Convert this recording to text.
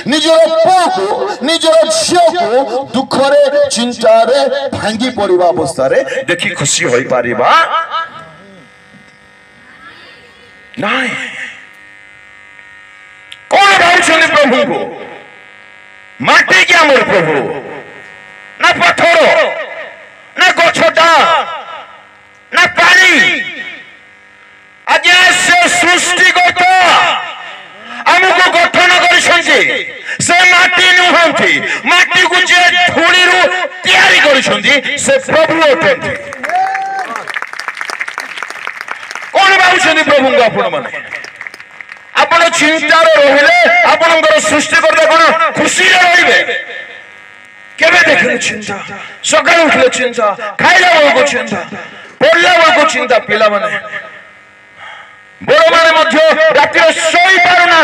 निजर पुओ को निजर झील को दुखरे चिंतार भांगी पड़ा अवस्था देखी खुशी हो पारिबा नहीं। कौन भावुं प्रभु को माटी क्या मोर प्रभु ना पत्थर ना गछटा ना पानी आज से सृष्टिकर्ता आमको गठन कर से माटी नुहंती माटी को जे धूली तैयारी कर से प्रभु अटंती। कौन भावुं प्रभु को आपण माने आपण चिंतार रहिले आपणकर सृष्टिकर्ता कौन खुशी रे केवे देखले चिंता सकाळ उठले चिंता खाइला बेलको चिंता पढ़ला बेलको चिंता पिला माने बड़ माने मध्य राति सोई पारु ना।